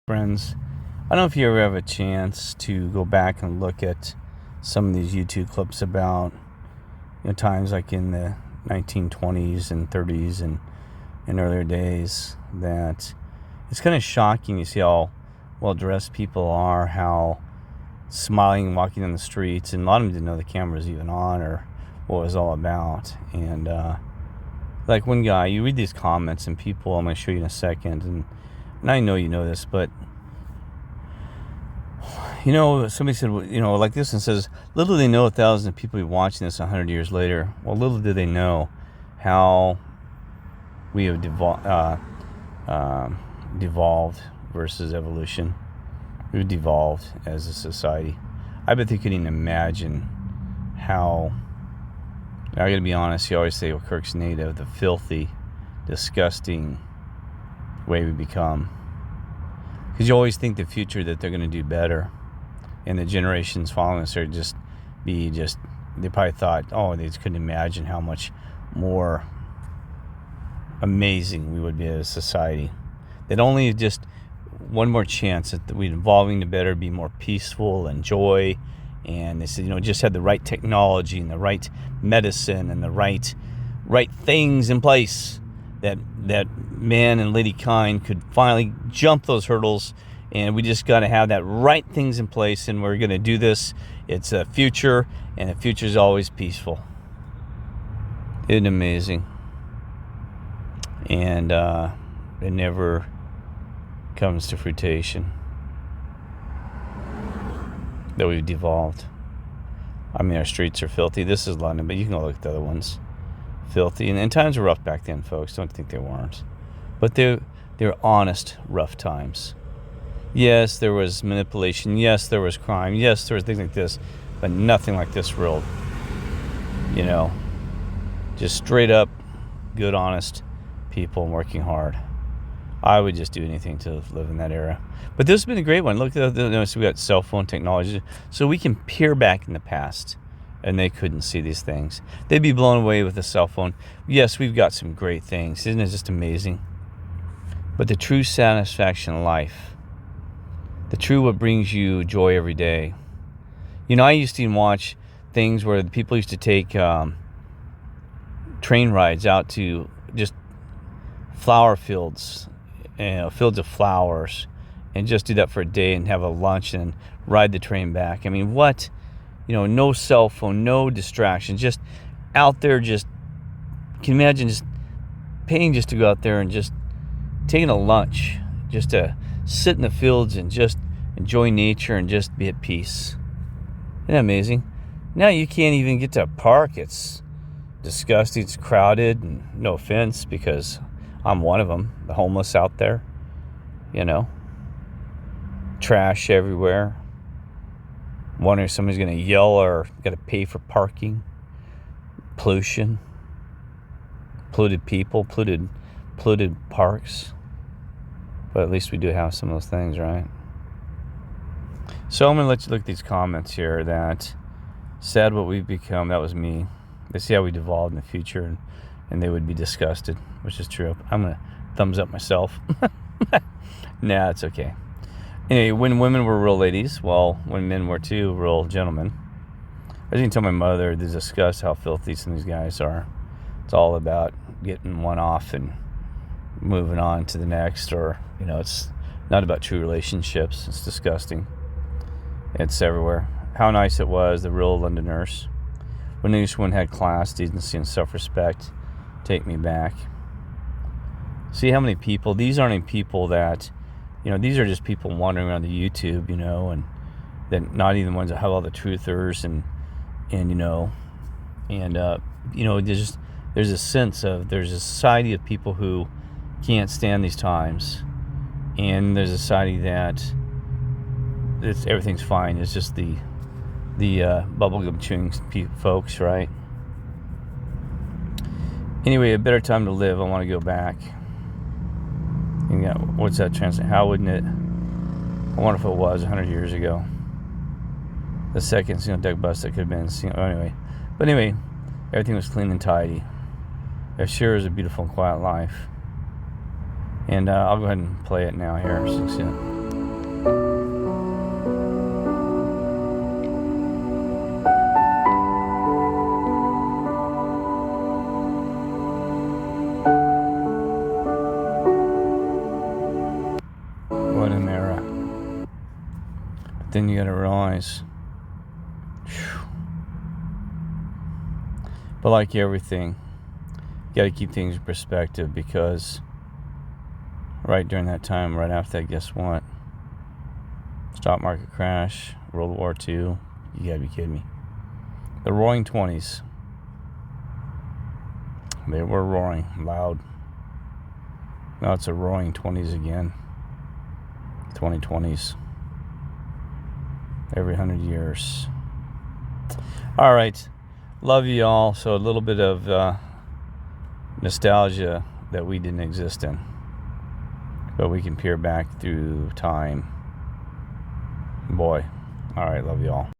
Friends, I don't know if you ever have a chance to go back and look at some of these YouTube clips about times like in the 1920s and 30s and in earlier days, that it's kind of shocking to see how well dressed people are, how smiling walking on the streets, and a lot of them didn't know the camera was even on or what it was all about. And like one guy, you read these comments and people, I'm going to show you in a second, and I know you know this, but somebody said, like this one says, little do they know thousands of people will be watching this 100 years later. Well, little do they know how we have devolved versus evolution. We've devolved as a society. I bet they couldn't even imagine how, I gotta be honest, you always say, well, Kirk's native, the filthy, disgusting way we become. Because you always think the future that they're going to do better, and the generations following us are they probably thought, oh, they just couldn't imagine how much more amazing we would be as a society. That only just one more chance that we'd evolving to better, be more peaceful and joy. And they said, just had the right technology and the right medicine and the right things in place, that man and lady kind could finally jump those hurdles, and we just got to have that right things in place, and we're going to do this. It's a future, and the future is always peaceful. Isn't it amazing? And it never comes to fruition that we've devolved. I mean, our streets are filthy. This is London, but you can go look at the other ones. Filthy, and times were rough back then, folks. Don't think they weren't, but they're honest, rough times. Yes, there was manipulation. Yes, there was crime. Yes, there was things like this, but nothing like this world. Just straight up, good, honest people working hard. I would just do anything to live in that era. But this has been a great one. Look at so we got cell phone technology, so we can peer back in the past. And they couldn't see these things. They'd be blown away with a cell phone. Yes, we've got some great things. Isn't it just amazing? But the true satisfaction in life, the true what brings you joy every day. I used to even watch things where the people used to take train rides out to just flower fields, fields of flowers, and just do that for a day and have a lunch and ride the train back. I mean, what? No cell phone, no distractions, just out there. Can you imagine just paying just to go out there and just taking a lunch, just to sit in the fields and just enjoy nature and just be at peace? Isn't that amazing? Now you can't even get to a park. It's disgusting. It's crowded, and no offense, because I'm one of them, the homeless out there, trash everywhere. Wondering if somebody's going to yell or got to pay for parking. Pollution. Polluted people. Polluted parks. But at least we do have some of those things, right? So I'm going to let you look at these comments here that said what we've become. That was me. They see how we devolved in the future, and they would be disgusted, which is true. I'm going to thumbs up myself. Nah, it's okay. Anyway, when women were real ladies, well, when men were too real gentlemen. I didn't tell my mother to discuss how filthy some of these guys are. It's all about getting one off and moving on to the next, or, it's not about true relationships. It's disgusting. It's everywhere. How nice it was, the real Londoners. When each one had class, decency, and self-respect. Take me back. See how many people, these aren't even people that, these are just people wandering around the YouTube, and then not even the ones that have all the truthers there's a sense of, there's a society of people who can't stand these times, and there's a society that everything's fine. It's just the bubblegum chewing folks, right? Anyway, a better time to live. I want to go back. What's that translate? How wouldn't it? I wonder if it was 100 years ago. The second, deck bus that could have been. Anyway, everything was clean and tidy. It sure is a beautiful and quiet life. And I'll go ahead and play it now here. So, then you gotta realize, whew. But like everything, you gotta keep things in perspective, because right during that time, right after that, guess what? Stock market crash, World War II. You gotta be kidding me. The roaring 20s. They were roaring loud. Now it's a roaring 20s again. 2020s. Every 100 years. All right. Love you all. So a little bit of nostalgia that we didn't exist in, but we can peer back through time. Boy. All right. Love you all.